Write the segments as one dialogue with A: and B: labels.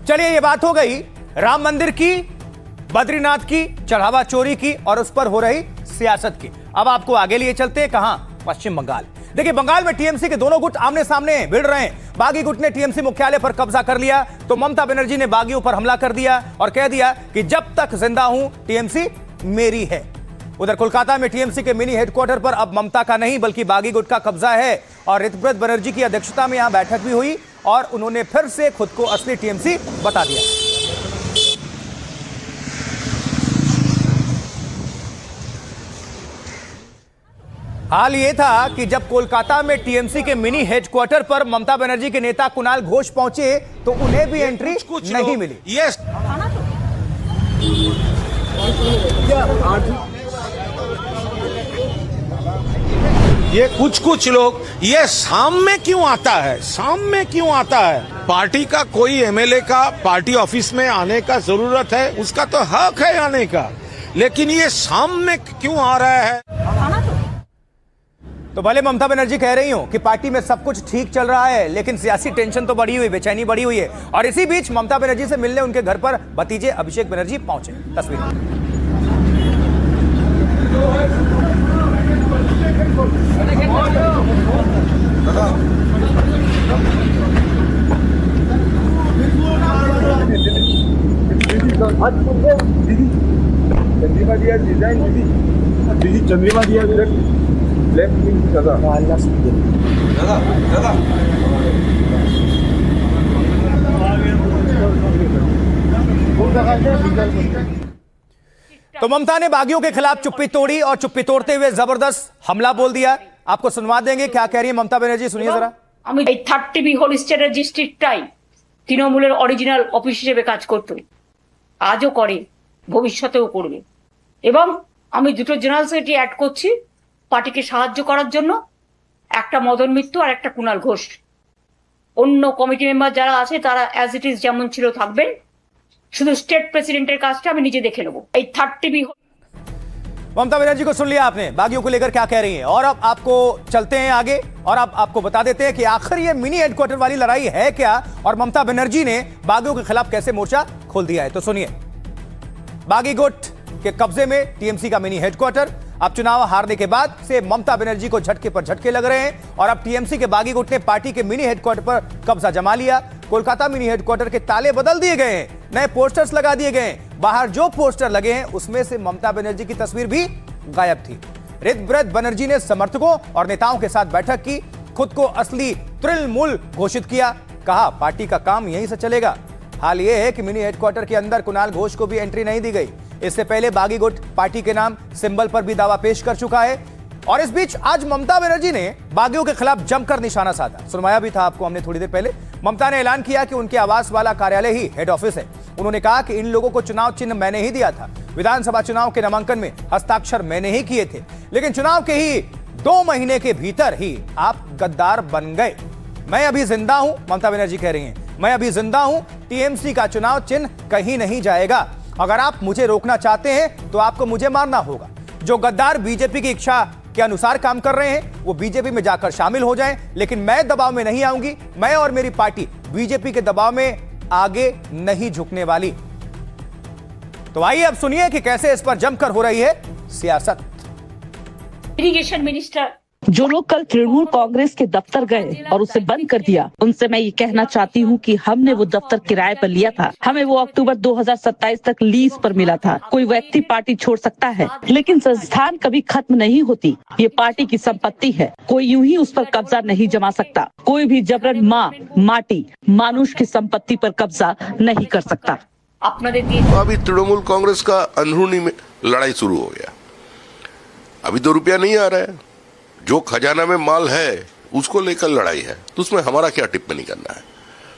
A: चलिए, ये बात हो गई राम मंदिर की, बद्रीनाथ की, चढ़ावा चोरी की और उस पर हो रही सियासत की। अब आपको आगे लिए चलते हैं, कहां? पश्चिम बंगाल। देखिए, बंगाल में टीएमसी के दोनों गुट आमने सामने भिड़ रहे हैं। बागी गुट ने टीएमसी मुख्यालय पर कब्जा कर लिया तो ममता बनर्जी ने बागियों पर हमला कर दिया और कह दिया कि जब तक जिंदा हूं टीएमसी मेरी है। उधर कोलकाता में टीएमसी के मिनी हेडक्वार्टर पर अब ममता का नहीं बल्कि बागी गुट का कब्जा है और ऋतव्रत बनर्जी की अध्यक्षता में यहां बैठक भी हुई और उन्होंने फिर से खुद को असली टीएमसी बता दिया। हाल ये था कि जब कोलकाता में टीएमसी के मिनी हेडक्वार्टर पर ममता बनर्जी के नेता कुणाल घोष पहुंचे तो उन्हें भी एंट्री नहीं मिली।
B: यस, ये कुछ लोग ये शाम में क्यों आता है, शाम में क्यों आता है? पार्टी का कोई एमएलए का पार्टी ऑफिस में आने का जरूरत है, उसका तो हक है आने का, लेकिन ये शाम में क्यों आ रहा है?
A: तो भले ममता बनर्जी कह रही हो कि पार्टी में सब कुछ ठीक चल रहा है, लेकिन सियासी टेंशन तो बढ़ी हुई, बेचैनी बढ़ी हुई है। और इसी बीच ममता बनर्जी से मिलने उनके घर पर भतीजे अभिषेक बनर्जी पहुंचे। तस्वीर
C: चंद्रिमा दिया
A: तो ममता ने बागियों के खिलाफ चुप्पी तोड़ी और चुप्पी तोड़ते हुए जबरदस्त हमला बोल दिया। आपको सुनवा देंगे क्या कह रही है ममता बनर्जी, सुनिए जरा।
D: আমি 30 হোল স্টেটের ডিস্ট্রিক্টটাই তৃণমূলের অরিজিনাল অফিস হিসেবে কাজ করত, আজও করে, ভবিষ্যতেও করবে। এবং আমি দুটো জেনারেল সেক্রেটারি অ্যাড করছি পার্টিকে সাহায্য করার জন্য, একটা মদন মিত্র আর একটা কুণাল ঘোষ। অন্য কমিটি মেম্বার যারা আছে তারা অ্যাজ ইট ইজ যেমন ছিল থাকবেন, শুধু স্টেট প্রেসিডেন্টের কাজটা আমি নিজে দেখে নেব। এই 30
A: ममता बनर्जी को सुन लिया आपने, बागियों को लेकर क्या कह रही हैं। और अब आपको चलते हैं आगे और अब आपको बता देते हैं कि आखिर ये मिनी हेडक्वार्टर वाली लड़ाई है क्या और ममता बनर्जी ने बागियों के खिलाफ कैसे मोर्चा खोल दिया है। तो सुनिए, बागी गुट के कब्जे में टीएमसी का मिनी हेडक्वार्टर। अब चुनाव हारने के बाद से ममता बनर्जी को झटके पर झटके लग रहे हैं और अब टीएमसी के बागी गुट ने पार्टी के मिनी हेडक्वार्टर पर कब्जा जमा लिया। कोलकाता मिनी हेडक्वार्टर के ताले बदल दिए गए हैं, नए पोस्टर्स लगा दिए गए हैं। बाहर जो पोस्टर लगे हैं उसमें से ममता बनर्जी की तस्वीर भी गायब थी। ऋतव्रत बनर्जी ने समर्थकों और नेताओं के साथ बैठक की, खुद को असली तृणमूल घोषित किया, कहा पार्टी का काम यहीं से चलेगा। हाल यह है कि मिनी हेडक्वार्टर के अंदर कुणाल घोष को भी एंट्री नहीं दी गई। इससे पहले बागी गुट पार्टी के नाम सिंबल पर भी दावा पेश कर चुका है और इस बीच आज ममता बनर्जी ने बागियों के खिलाफ जमकर निशाना साधा। सुनवाया भी था आपको हमने थोड़ी देर पहले। ममता ने ऐलान किया कि उनके आवास वाला कार्यालय ही हेड ऑफिस है। उन्होंने कहा कि इन लोगों को चुनाव चिन्ह मैंने ही दिया था, विधानसभा चुनाव के नामांकन में हस्ताक्षर मैंने ही किए थे, लेकिन चुनाव के ही 2 महीने के भीतर ही आप गद्दार बन गए। मैं अभी जिंदा हूं, ममता बनर्जी कह रही हैं, मैं अभी जिंदा हूं, टीएमसी का चुनाव चिन्ह कहीं नहीं जाएगा। अगर आप मुझे रोकना चाहते हैं तो आपको मुझे मारना होगा। जो गद्दार बीजेपी की इच्छा के अनुसार काम कर रहे हैं वो बीजेपी में जाकर शामिल हो जाएं, लेकिन मैं दबाव में नहीं आऊंगी। मैं और मेरी पार्टी बीजेपी के दबाव में आगे नहीं झुकने वाली। तो आइए अब सुनिए कि कैसे इस पर जमकर हो रही है सियासत।
D: इरिगेशन मिनिस्टर
E: जो लोग कल तृणमूल कांग्रेस के दफ्तर गए और उसे बंद कर दिया, उनसे मैं ये कहना चाहती हूँ कि हमने वो दफ्तर किराए पर लिया था। हमें वो अक्टूबर 2027 तक लीज पर मिला था। कोई व्यक्ति पार्टी छोड़ सकता है, लेकिन संस्थान कभी खत्म नहीं होती। ये पार्टी की संपत्ति है, कोई यूं ही उस पर कब्जा नहीं जमा सकता। कोई भी जबरन माटी मानुष की संपत्ति पर कब्जा नहीं कर सकता।
F: अभी तृणमूल कांग्रेस का अंदरूनी में लड़ाई शुरू हो गया। अभी 2 रुपया नहीं आ रहा है, जो खजाना में माल है उसको लेकर लड़ाई है, तो उसमें हमारा क्या टिप्पणी करना है।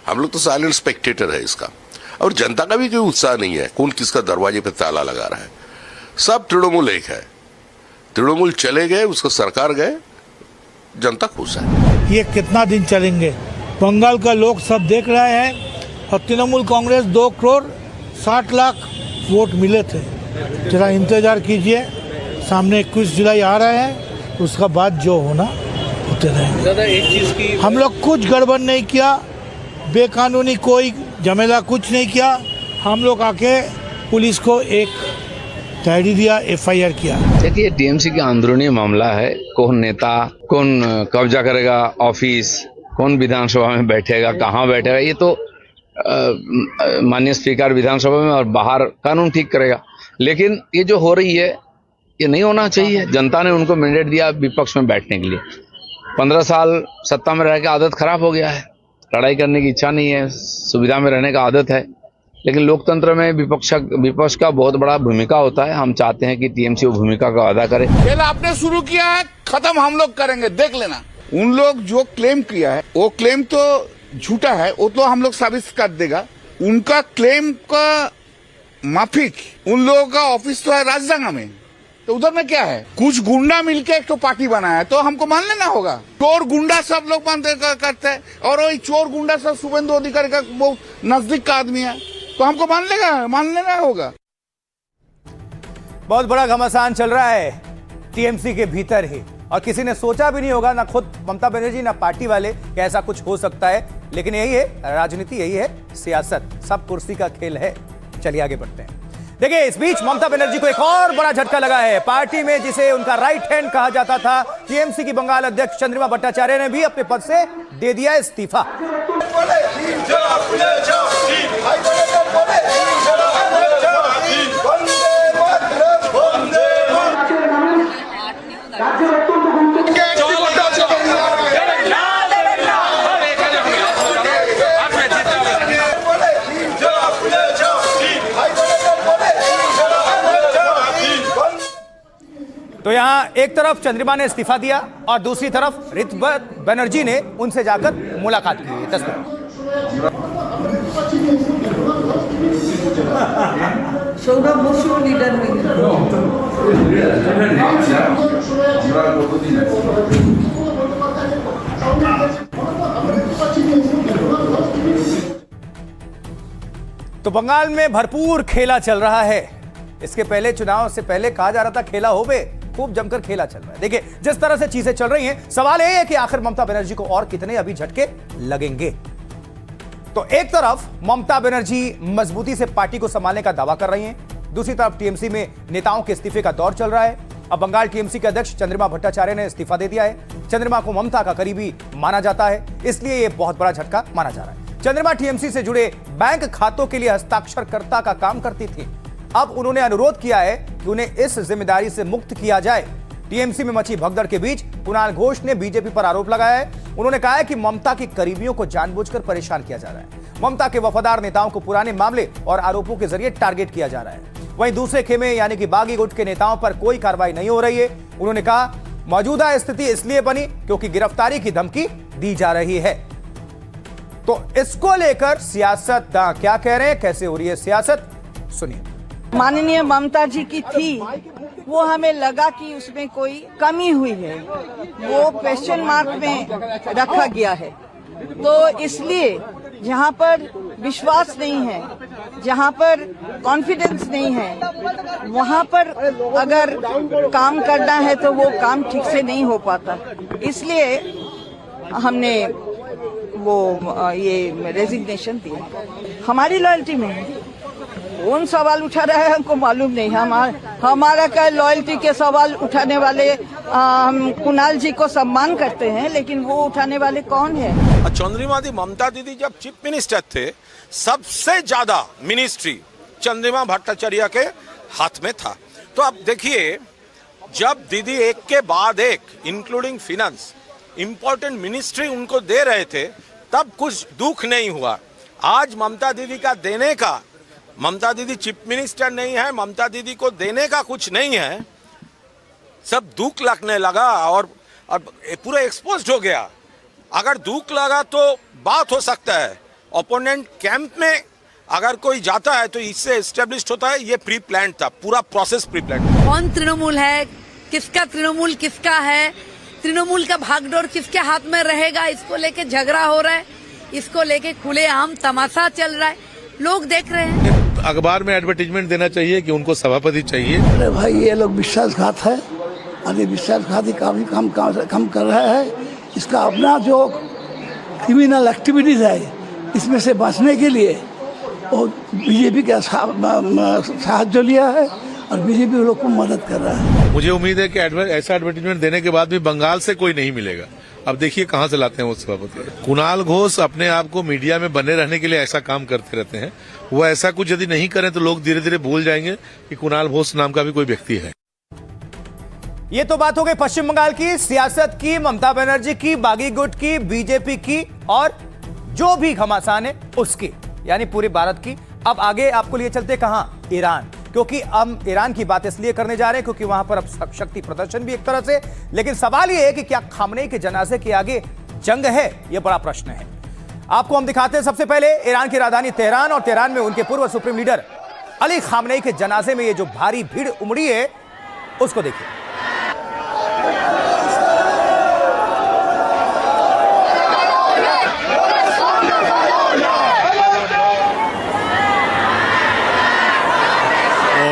F: हम लोग तो साइलेंट स्पेक्टेटर है इसका। और जनता का भी कोई उत्साह नहीं है, कौन किसका दरवाजे पे ताला लगा रहा है। सब तृणमूल एक है, तृणमूल चले गए, उसका सरकार गए, जनता खुश है।
C: ये कितना दिन चलेंगे, बंगाल का लोग सब देख रहे हैं। और तृणमूल कांग्रेस 2 करोड़ 60 लाख वोट मिले थे। जरा इंतजार कीजिए, सामने 21 जुलाई आ रहे हैं, उसका बाद जो होना होते रहेंगे।
B: दादा, एक चीज की
C: हम लोग कुछ गड़बड़ नहीं किया, बेकानूनी कोई झमेला कुछ नहीं किया। हम लोग आके पुलिस को एक डायरी दिया, FIR किया।
G: देखिए, टीएमसी का अंदरूनी मामला है। कौन नेता कौन कब्जा करेगा ऑफिस, कौन विधानसभा में बैठेगा, कहाँ बैठेगा, ये तो माननीय स्पीकर विधानसभा में और बाहर कानून ठीक करेगा। लेकिन ये जो हो रही है ये नहीं होना चाहिए। जनता ने उनको मैंडेट दिया विपक्ष में बैठने के लिए। 15 साल सत्ता में रह के आदत खराब हो गया है, लड़ाई करने की इच्छा नहीं है, सुविधा में रहने का आदत है। लेकिन लोकतंत्र में विपक्ष का बहुत बड़ा भूमिका होता है। हम चाहते हैं कि टीएमसी वो भूमिका का अदा करे।
H: खेल आपने शुरू किया है, खत्म हम लोग करेंगे, देख लेना। उन लोग जो क्लेम किया है वो क्लेम तो झूठा है, वो तो हम लोग साबित कर देगा। उनका क्लेम का माफिक उन लोगों का ऑफिस तो है राजधानी में, तो उधर में क्या है, कुछ गुंडा मिलके एक तो पार्टी बनाया, तो हमको मान लेना होगा। चोर गुंडा सब लोग करते हैं, और वही चोर गुंडा सब शुभेंदु अधिकारी का बहुत नजदीक का आदमी है, तो हमको मान लेना होगा।
A: बहुत बड़ा घमासान चल रहा है टीएमसी के भीतर ही, और किसी ने सोचा भी नहीं होगा, ना खुद ममता बनर्जी ना पार्टी वाले, कि ऐसा कुछ हो सकता है। लेकिन यही है राजनीति, यही है सियासत, सब कुर्सी का खेल है। चलिए आगे बढ़ते हैं। देखिए, इस बीच ममता बनर्जी को एक और बड़ा झटका लगा है। पार्टी में जिसे उनका राइट हैंड कहा जाता था, टीएमसी की बंगाल अध्यक्ष चंद्रिमा भट्टाचार्य ने भी अपने पद से दे दिया इस्तीफा। तो यहां एक तरफ चंद्रिमा ने इस्तीफा दिया और दूसरी तरफ ऋतु बनर्जी ने उनसे जाकर मुलाकात की। तस्वीर
I: सौरभ बसु लीडर
A: तो बंगाल में भरपूर खेला चल रहा है। इसके पहले, चुनाव से पहले कहा जा रहा था खेला हो बे, खूब जमकर खेला चल रहा है। देखिए, जिस तरह से चीजें चल रही हैं, सवाल यह है कि आखिर ममता बनर्जी को और कितने अभी झटके लगेंगे। तो एक तरफ ममता बनर्जी मजबूती से पार्टी को संभालने का दावा कर रही हैं, दूसरी तरफ टीएमसी में नेताओं के इस्तीफे का दौर चल रहा है। अब बंगाल टीएमसी के अध्यक्ष चंद्रिमा भट्टाचार्य ने इस्तीफा दे दिया है। चंद्रिमा को ममता का करीबी माना जाता है, इसलिए यह बहुत बड़ा झटका माना जा रहा है। चंद्रिमा टीएमसी से जुड़े बैंक खातों के लिए हस्ताक्षरकर्ता का काम करती थी। अब उन्होंने अनुरोध किया है कि उन्हें इस जिम्मेदारी से मुक्त किया जाए। टीएमसी में मची भगदड़ के बीच कुणाल घोष ने बीजेपी पर आरोप लगाया है। उन्होंने कहा है कि ममता की करीबियों को जानबूझकर परेशान किया जा रहा है। ममता के वफादार नेताओं को पुराने मामले और आरोपों के जरिए टारगेट किया जा रहा है। वहीं दूसरे खेमे यानी कि बागी गुट के नेताओं पर कोई कार्रवाई नहीं हो रही है। उन्होंने कहा, मौजूदा स्थिति इसलिए बनी क्योंकि गिरफ्तारी की धमकी दी जा रही है। तो इसको लेकर सियासतदान क्या कह रहे हैं, कैसे हो रही है सियासत, सुनिए।
I: माननीय ममता जी की थी, वो हमें लगा कि उसमें कोई कमी हुई है, वो क्वेश्चन मार्क में रखा गया है। तो इसलिए जहाँ पर विश्वास नहीं है, जहाँ पर कॉन्फिडेंस नहीं है, वहाँ पर अगर काम करना है तो वो काम ठीक से नहीं हो पाता। इसलिए हमने वो ये रेजिग्नेशन दिया। हमारी लॉयल्टी में है, कौन सवाल उठा रहा है हमको मालूम नहीं। हमारा क्या लॉयल्टी के सवाल उठाने वाले, हम कुणाल जी को सम्मान करते हैं, लेकिन वो उठाने वाले कौन है।
B: चंद्रिमा दी, ममता दीदी जब चीफ मिनिस्टर थे, सबसे ज्यादा मिनिस्ट्री चंद्रिमा भट्टाचार्य के हाथ में था। तो अब देखिए, जब दीदी एक के बाद एक इंक्लूडिंग फिनेंस इंपॉर्टेंट मिनिस्ट्री उनको दे रहे थे, तब कुछ दुख नहीं हुआ। आज ममता दीदी का देने का, ममता दीदी चीफ मिनिस्टर नहीं है, ममता दीदी को देने का कुछ नहीं है, सब दुख लगने लगा और पूरा एक्सपोज्ड हो गया। अगर दुख लगा तो बात हो सकता है, ओपोनेंट कैंप में अगर कोई जाता है तो इससे एस्टेब्लिश्ड होता है। ये प्री प्लान था, पूरा प्रोसेस प्री प्लान।
J: कौन तृणमूल है, किसका तृणमूल किसका है, तृणमूल का भागदौड़ किसके हाथ में रहेगा, इसको लेके झगड़ा हो रहा है, इसको लेके खुलेआम तमाशा चल रहा है, लोग देख रहे हैं।
K: अखबार में एडवर्टीजमेंट देना चाहिए कि उनको सभापति चाहिए।
L: अरे भाई, ये लोग विश्वासघात है, अरे विश्वासघाती काम कर रहा है। इसका अपना जो क्रिमिनल एक्टिविटीज है, इसमें से बचने के लिए वो बीजेपी का साथ जो लिया है और बीजेपी लोग को मदद कर रहा है।
K: मुझे उम्मीद है कि ऐसा एडवर्टीजमेंट देने के बाद भी बंगाल से कोई नहीं मिलेगा। अब देखिए कहां से लाते हैं वो सभापति। कुणाल घोष अपने आप को मीडिया में बने रहने के लिए ऐसा काम करते रहते हैं। वो ऐसा कुछ यदि नहीं करें तो लोग धीरे धीरे भूल जाएंगे कि कुणाल घोष नाम का भी कोई व्यक्ति है।
A: ये तो बात हो गई पश्चिम बंगाल की, सियासत की, ममता बनर्जी की, बागी गुट की, बीजेपी की और जो भी घमासान है उसकी, यानी पूरे भारत की। अब आगे आपको लिए चलते कहां? ईरान, क्योंकि हम ईरान की बात इसलिए करने जा रहे हैं क्योंकि वहां पर अब शक्ति प्रदर्शन भी एक तरह से, लेकिन सवाल यह है कि क्या खामनेई के जनाजे के आगे जंग है? यह बड़ा प्रश्न है। आपको हम दिखाते हैं सबसे पहले ईरान की राजधानी तेहरान, और तेहरान में उनके पूर्व सुप्रीम लीडर अली खामनेई के जनाजे में ये जो भारी भीड़ उमड़ी है उसको देखिए।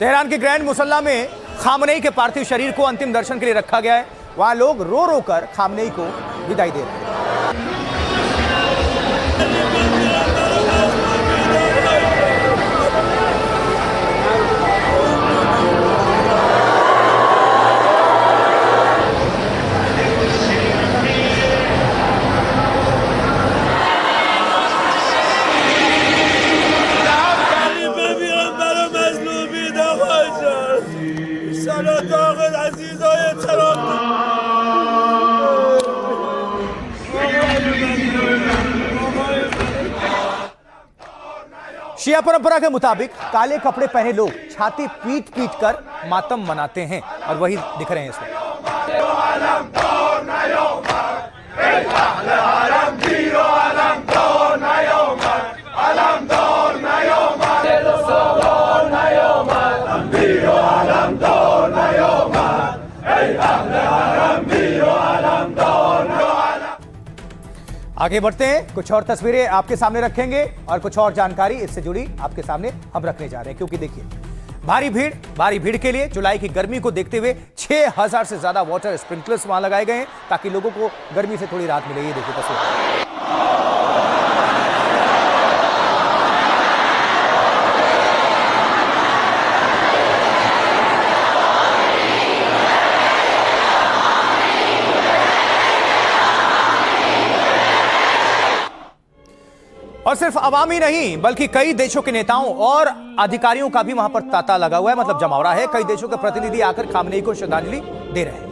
A: तेहरान के ग्रैंड मुसल्ला में खामनेई के पार्थिव शरीर को अंतिम दर्शन के लिए रखा गया है। वहां लोग रो रो कर खामनेई को विदाई दे रहे हैं। शिया परंपरा के मुताबिक काले कपड़े पहने लोग छाती पीट पीट कर मातम मनाते हैं और वही दिख रहे हैं इसमें। आगे बढ़ते हैं, कुछ और तस्वीरें आपके सामने रखेंगे और कुछ और जानकारी इससे जुड़ी आपके सामने हम रखने जा रहे हैं, क्योंकि देखिए भारी भीड़ के लिए जुलाई की गर्मी को देखते हुए 6000 से ज्यादा वाटर स्प्रिंकलर्स वहां लगाए गए हैं ताकि लोगों को गर्मी से थोड़ी राहत मिले। ये देखिए तस्वीर। और सिर्फ आवाम ही नहीं बल्कि कई देशों के नेताओं और अधिकारियों का भी वहां पर तांता लगा हुआ है, मतलब जमावड़ा है। कई देशों के प्रतिनिधि आकर खामनेई को श्रद्धांजलि दे रहे हैं।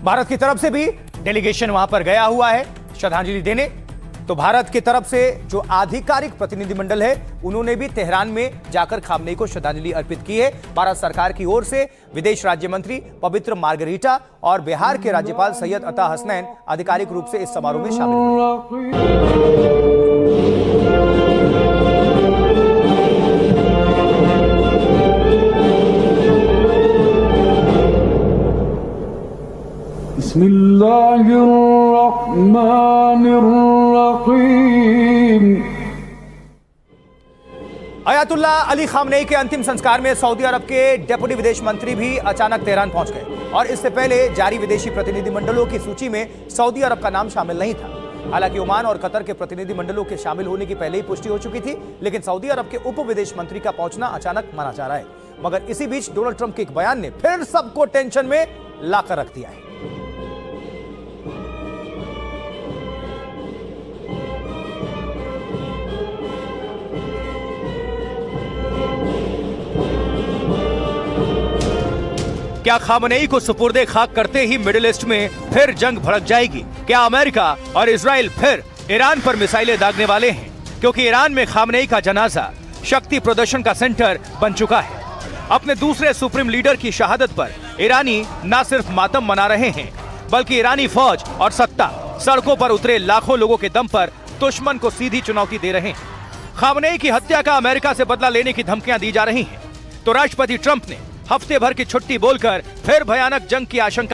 A: भारत की तरफ से भी डेलीगेशन वहां पर गया हुआ है श्रद्धांजलि देने। तो भारत की तरफ से जो आधिकारिक प्रतिनिधिमंडल है उन्होंने भी तेहरान में जाकर खामनेई को श्रद्धांजलि अर्पित की है। भारत सरकार की ओर से विदेश राज्य मंत्री पवित्र मार्गरीटा और बिहार के राज्यपाल सैयद अता हसनैन आधिकारिक रूप से इस समारोह में शामिल हुए। अयातुल्ला अली खामनेई के अंतिम संस्कार में सऊदी अरब के डेप्यूटी विदेश मंत्री भी अचानक तेहरान पहुंच गए और इससे पहले जारी विदेशी प्रतिनिधिमंडलों की सूची में सऊदी अरब का नाम शामिल नहीं था। हालांकि ओमान और कतर के प्रतिनिधिमंडलों के शामिल होने की पहले ही पुष्टि हो चुकी थी, लेकिन सऊदी अरब के उप विदेश मंत्री का पहुंचना अचानक माना जा रहा है। मगर इसी बीच डोनाल्ड ट्रंप के एक बयान ने फिर सबको टेंशन में लाकर रख दिया है। क्या खामनेई को सुपुर्दे खाक करते ही मिडिल ईस्ट में फिर जंग भड़क जाएगी? क्या अमेरिका और इजराइल फिर ईरान पर मिसाइलें दागने वाले हैं? क्योंकि ईरान में खामनेई का जनाजा शक्ति प्रदर्शन का सेंटर बन चुका है। अपने दूसरे सुप्रीम लीडर की शहादत पर ईरानी न सिर्फ मातम मना रहे हैं बल्कि ईरानी फौज और सत्ता सड़कों पर उतरे लाखों लोगों के दम पर दुश्मन को सीधी चुनौती दे रहे हैं। खामनेई की हत्या का अमेरिका से बदला लेने की धमकियां दी जा रही हैं, तो राष्ट्रपति ट्रंप ने हफ्ते भर की छुट्टी बोलकर फिर भयानक जंग की आशंका